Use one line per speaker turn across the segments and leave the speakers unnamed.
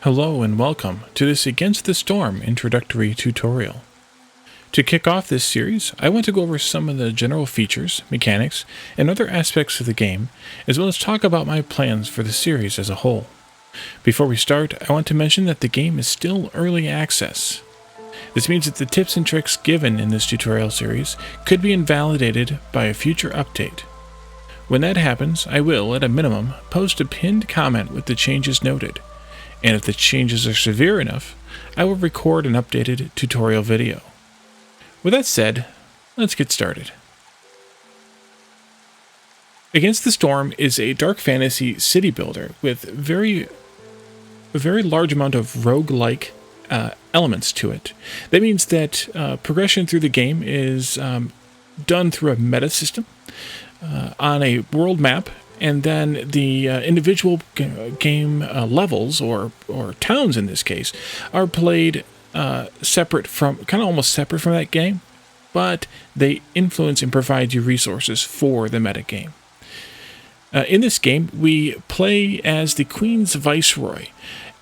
Hello and welcome to this Against the Storm introductory tutorial. To kick off this series, I want to go over some of the general features, mechanics, and other aspects of the game, as well as talk about my plans for the series as a whole. Before we start, I want to mention that the game is still early access. This means that the tips and tricks given in this tutorial series could be invalidated by a future update. When that happens, I will, at a minimum, post a pinned comment with the changes noted. And if the changes are severe enough, I will record an updated tutorial video. With that said, let's get started. Against the Storm is a dark fantasy city builder with a very large amount of roguelike elements to it. That means that progression through the game is done through a meta system on a world map. And then the individual game levels, or towns in this case, are played separate from, kind of almost separate from that game, but they influence and provide you resources for the metagame. In this game, we play as the Queen's Viceroy,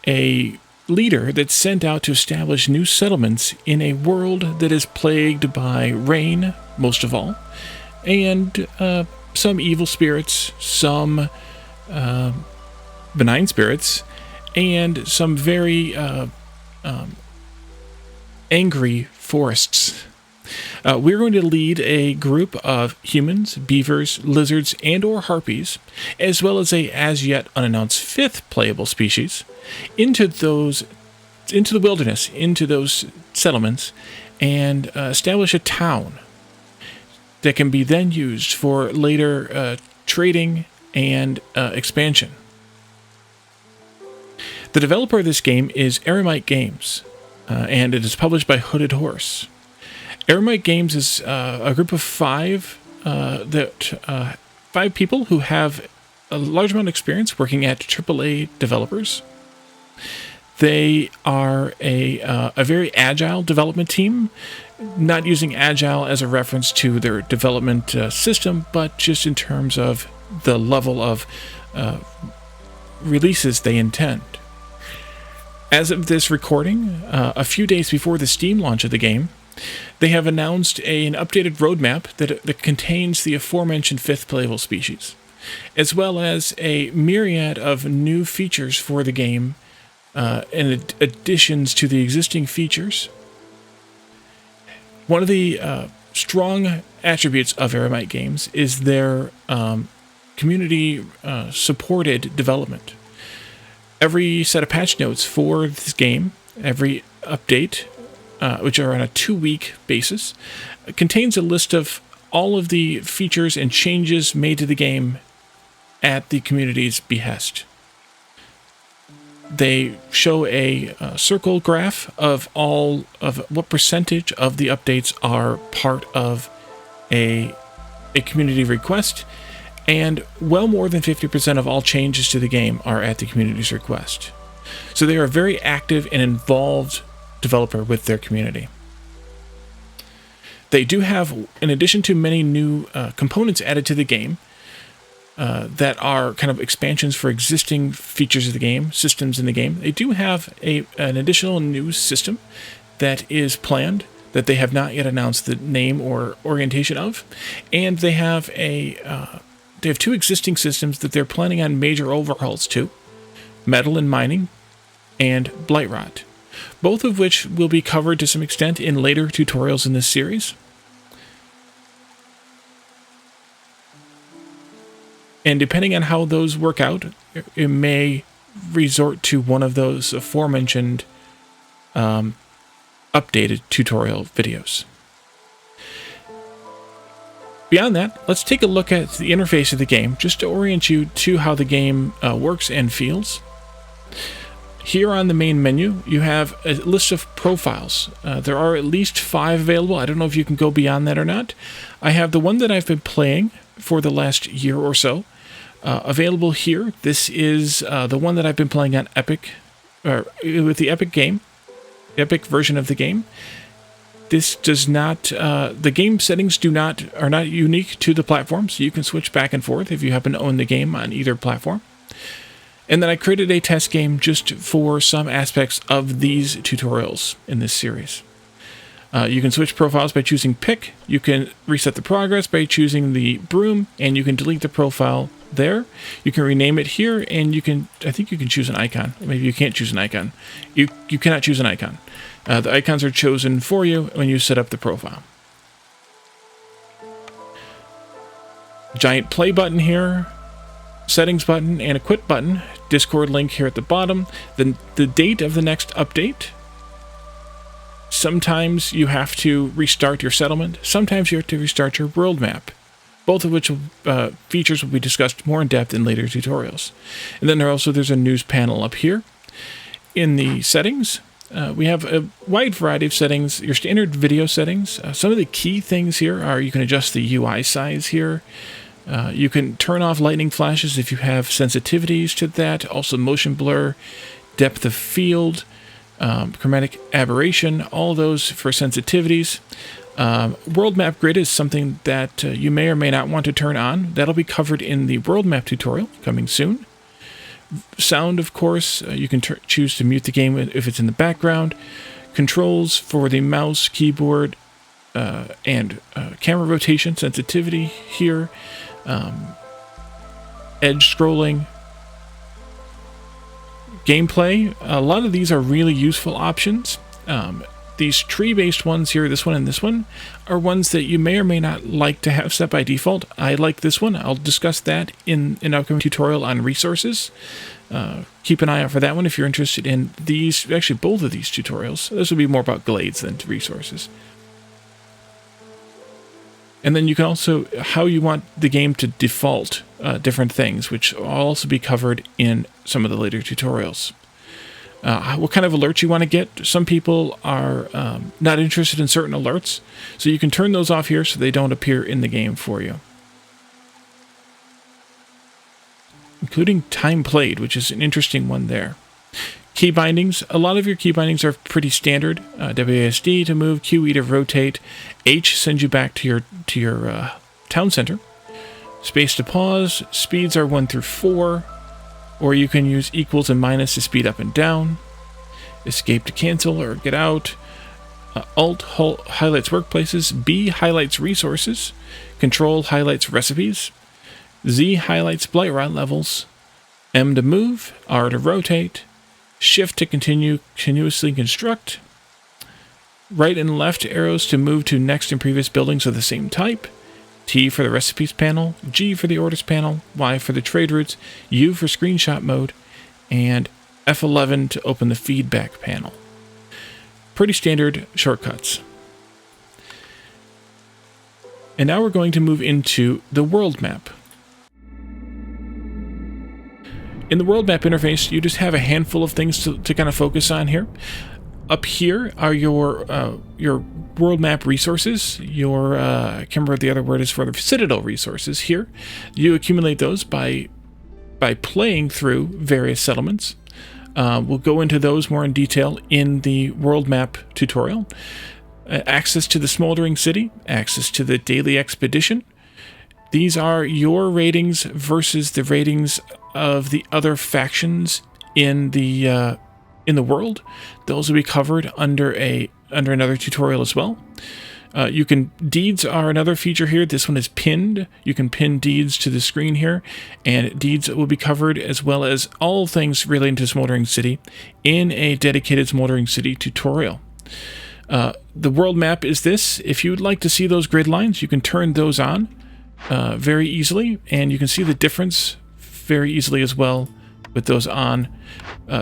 a leader that's sent out to establish new settlements in a world that is plagued by rain, most of all, and some evil spirits, some benign spirits, and some very angry forests. We're going to lead a group of humans, beavers, lizards, and or harpies, as well as a as yet unannounced fifth playable species, into the wilderness, into those settlements, and establish a town that can be then used for later trading and expansion. The developer of this game is Eremite Games, and it is published by Hooded Horse. Eremite Games is a group of five people who have a large amount of experience working at AAA developers. They are a very agile development team, not using agile as a reference to their development system, but just in terms of the level of releases they intend. As of this recording, a few days before the Steam launch of the game, they have announced an updated roadmap that contains the aforementioned fifth playable species, as well as a myriad of new features for the game and additions to the existing features. One of the strong attributes of Eremite Games is their community-supported development. Every set of patch notes for this game, every update, which are on a 2-week basis, contains a list of all of the features and changes made to the game at the community's behest. They show a circle graph of all of what percentage of the updates are part of a community request, and well more than 50% of all changes to the game are at the community's request. So they are a very active and involved developer with their community. They do have, in addition to many new components added to the game, that are kind of expansions for existing features of the game, systems in the game. They do have an additional new system that is planned, that they have not yet announced the name or orientation of, and they have two existing systems that they're planning on major overhauls to: metal and mining, and blight rot, both of which will be covered to some extent in later tutorials in this series. And depending on how those work out, it may resort to one of those aforementioned updated tutorial videos. Beyond that, let's take a look at the interface of the game, just to orient you to how the game works and feels. Here on the main menu, you have a list of profiles. There are at least 5 available. I don't know if you can go beyond that or not. I have the one that I've been playing for the last year or so available here. This is the one that I've been playing on Epic, with the Epic version of the game. This does not, the game settings are not unique to the platform, so you can switch back and forth if you happen to own the game on either platform. And then I created a test game just for some aspects of these tutorials in this series. You can switch profiles by choosing pick. You can reset the progress by choosing the broom, and you can delete the profile there. You can rename it here, and I think you can choose an icon. Maybe you can't choose an icon. You cannot choose an icon. The icons are chosen for you when you set up the profile. Giant play button here, settings button, and a quit button. Discord link here at the bottom. Then the date of the next update. Sometimes you have to restart your settlement. Sometimes you have to restart your world map. Both of which features will be discussed more in depth in later tutorials. And then there's a news panel up here. In the settings, we have a wide variety of settings. Your standard video settings. Some of the key things here are you can adjust the UI size here. You can turn off lightning flashes if you have sensitivities to that. Also motion blur, depth of field, chromatic aberration, all those for sensitivities. World map grid is something that you may or may not want to turn on. That'll be covered in the world map tutorial coming soon. Sound, of course, you can choose to mute the game if it's in the background. Controls for the mouse, keyboard, and camera rotation, sensitivity here. Edge scrolling. Gameplay, a lot of these are really useful options. These tree-based ones here, this one and this one, are ones that you may or may not like to have set by default. I like this one. I'll discuss that in an upcoming tutorial on resources. Keep an eye out for that one if you're interested in these, actually both of these tutorials. This will be more about glades than resources. And then you can also, how you want the game to default different things, which will also be covered in some of the later tutorials. What kind of alerts you want to get. Some people are not interested in certain alerts, so you can turn those off here so they don't appear in the game for you. Including time played, which is an interesting one there. Key bindings. A lot of your key bindings are pretty standard. WASD to move, QE to rotate, H sends you back to your town center. Space to pause. Speeds are 1 through 4. Or you can use equals and minus to speed up and down. Escape to cancel or get out. Alt highlights workplaces. B highlights resources. Control highlights recipes. Z highlights blight rot levels. M to move. R to rotate. Shift to continuously construct. Right and left arrows to move to next and previous buildings of the same type. T for the recipes panel, G for the orders panel, Y for the trade routes, U for screenshot mode, and F11 to open the feedback panel. Pretty standard shortcuts. And now we're going to move into the world map. In the world map interface, you just have a handful of things to kind of focus on here. Up here are your world map resources. I can't remember what the other word is for the Citadel resources here. You accumulate those by playing through various settlements. We'll go into those more in detail in the world map tutorial. Access to the Smoldering City, access to the Daily Expedition. These are your ratings versus the ratings of the other factions in the world. Those will be covered under another tutorial as well. Deeds are another feature here. This one is pinned. You can pin deeds to the screen here, and deeds will be covered as well as all things relating to Smoldering City in a dedicated Smoldering City tutorial. The world map is this. If you would like to see those grid lines, you can turn those on very easily, and you can see the difference very easily as well with those on.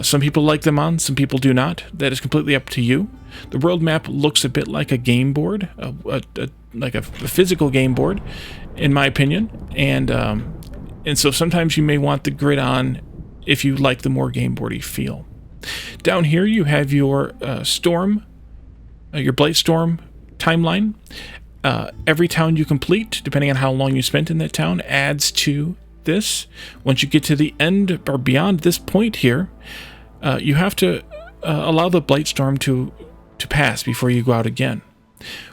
Some people like them on, some people do not. That is completely up to you. The world map looks a bit like a game board, like a physical game board, in my opinion. And so sometimes you may want the grid on if you like the more game boardy feel. Down here you have your your Blight Storm timeline. Every town you complete, depending on how long you spent in that town, adds to this. Once you get to the end or beyond this point here, you have to allow the Blight Storm to pass before you go out again.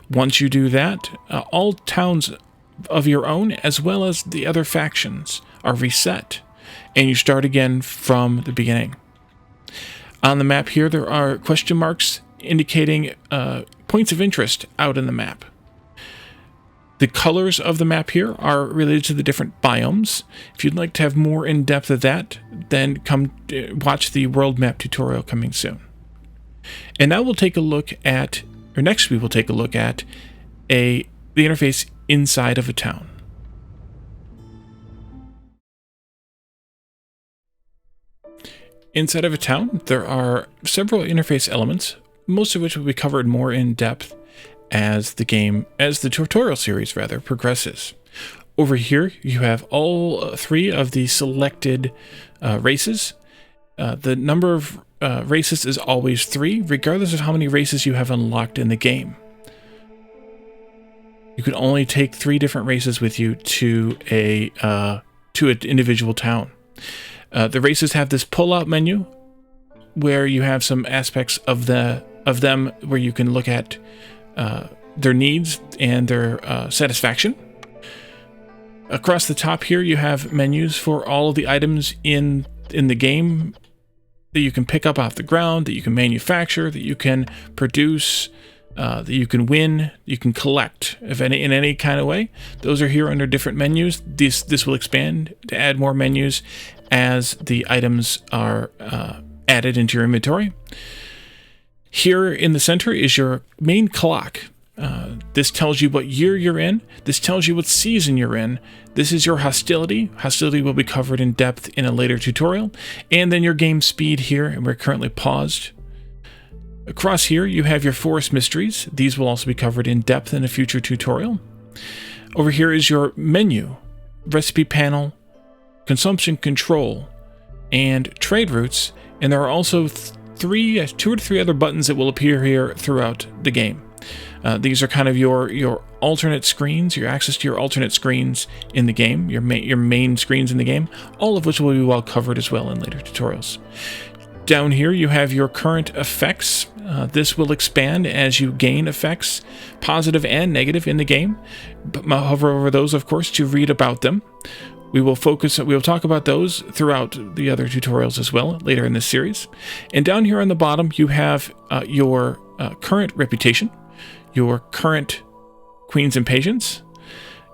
Once you do that, all towns of your own as well as the other factions are reset. and you start again from the beginning. On the map here, there are question marks indicating points of interest out in the map. The colors of the map here are related to the different biomes. If you'd like to have more in depth of that, then come watch the world map tutorial coming soon. And now we'll take a look at, or next we will take a look at the interface inside of a town. Inside of a town, there are several interface elements, most of which will be covered more in depth as the tutorial series progresses. Over here, you have all 3 of the selected races. The number of races is always 3, regardless of how many races you have unlocked in the game. You can only take 3 different races with you to an individual town. The races have this pull-out menu where you have some aspects of them where you can look at their needs and their satisfaction. Across the top here, you have menus for all of the items in the game that you can pick up off the ground, that you can manufacture, that you can produce, that you can win, you can collect in any kind of way. Those are here under different menus. This will expand to add more menus as the items are added into your inventory. Here in the center is your main clock. This tells you what year you're in. This tells you what season you're in. This is your hostility. Hostility will be covered in depth in a later tutorial. And then your game speed here, and we're currently paused. Across here, you have your forest mysteries. These will also be covered in depth in a future tutorial. Over here is your menu, recipe panel, consumption control, and trade routes. And there are also 2 or 3 other buttons that will appear here throughout the game. These are kind of your alternate screens, your access to your alternate screens in the game, your main screens in the game, all of which will be well covered as well in later tutorials. Down here you have your current effects. This will expand as you gain effects, positive and negative in the game. But I'll hover over those, of course, to read about them. We will talk about those throughout the other tutorials as well later in this series. And down here on the bottom, you have your current reputation, your current Queen's Impatience.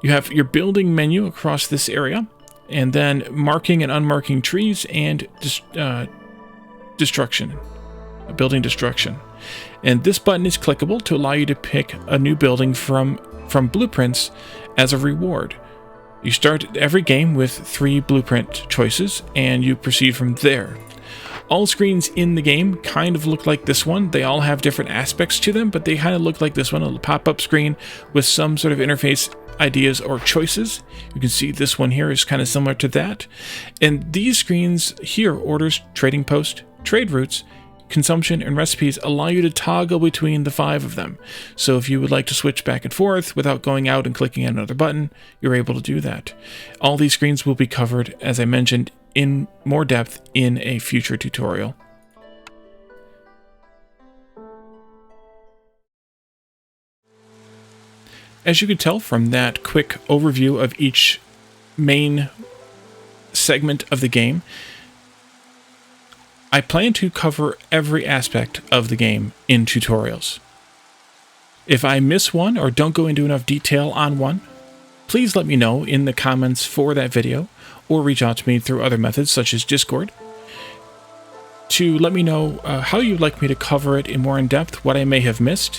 You have your building menu across this area, and then marking and unmarking trees and building destruction. And this button is clickable to allow you to pick a new building from blueprints as a reward. You start every game with 3 blueprint choices, and you proceed from there. All screens in the game kind of look like this one. They all have different aspects to them, but they kind of look like this one, a pop-up screen with some sort of interface ideas or choices. You can see this one here is kind of similar to that. And these screens here, orders, trading post, trade routes, consumption, and recipes, allow you to toggle between the 5 of them. So if you would like to switch back and forth without going out and clicking on another button, you're able to do that. All these screens will be covered, as I mentioned, in more depth in a future tutorial. As you can tell from that quick overview of each main segment of the game, I plan to cover every aspect of the game in tutorials. If I miss one or don't go into enough detail on one, please let me know in the comments for that video, or reach out to me through other methods such as Discord to let me know how you'd like me to cover it in more in depth, what I may have missed,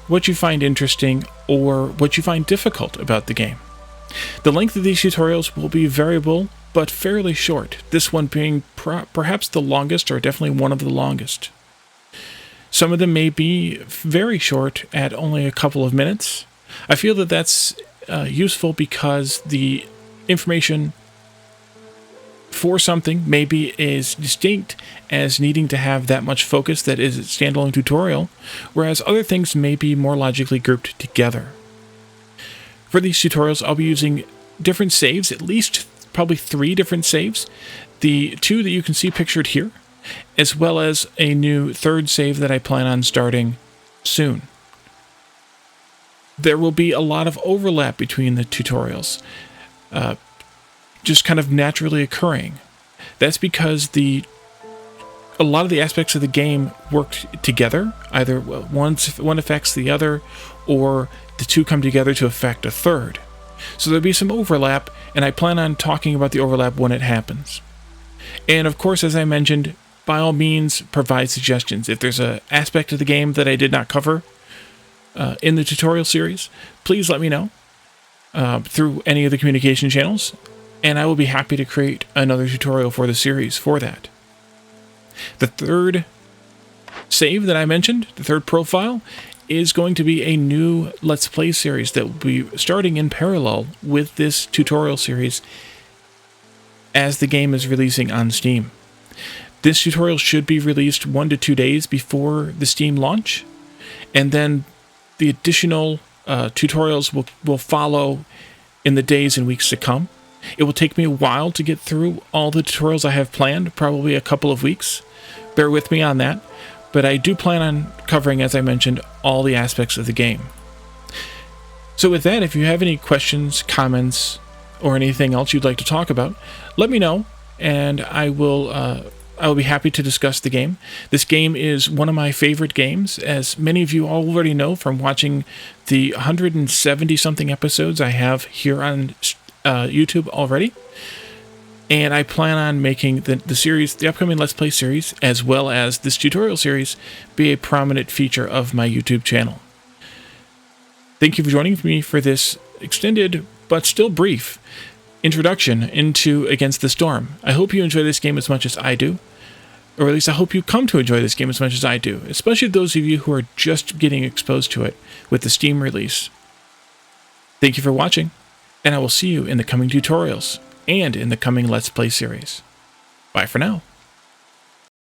what you find interesting, or what you find difficult about the game. The length of these tutorials will be variable, but fairly short, this one being perhaps the longest, or definitely one of the longest. Some of them may be very short at only a couple of minutes. I feel that that's useful because the information for something may be as distinct as needing to have that much focus that is a standalone tutorial, whereas other things may be more logically grouped together. For these tutorials, I'll be using different saves, at least probably 3 different saves. The 2 that you can see pictured here, as well as a new 3rd save that I plan on starting soon. There will be a lot of overlap between the tutorials, just kind of naturally occurring. That's because a lot of the aspects of the game work together. Either one affects the other, or the two come together to affect a third. So there'll be some overlap, and I plan on talking about the overlap when it happens. And of course, as I mentioned, by all means, provide suggestions. If there's an aspect of the game that I did not cover in the tutorial series, please let me know through any of the communication channels, and I will be happy to create another tutorial for the series for that. The third save that I mentioned, the third profile, is going to be a new Let's Play series that will be starting in parallel with this tutorial series as the game is releasing on Steam. This tutorial should be released 1 to 2 days before the Steam launch, and then the additional tutorials will follow in the days and weeks to come. It will take me a while to get through all the tutorials I have planned, probably a couple of weeks. Bear with me on that, but I do plan on covering, as I mentioned, all the aspects of the game. So with that, if you have any questions, comments, or anything else you'd like to talk about, let me know, and I will be happy to discuss the game. This game is one of my favorite games, as many of you already know from watching the 170-something episodes I have here on YouTube already. And I plan on making the series, the upcoming Let's Play series, as well as this tutorial series, be a prominent feature of my YouTube channel. Thank you for joining me for this extended, but still brief, introduction into Against the Storm. I hope you enjoy this game as much as I do, or at least I hope you come to enjoy this game as much as I do, especially those of you who are just getting exposed to it with the Steam release. Thank you for watching, and I will see you in the coming tutorials and in the coming Let's Play series. Bye for now.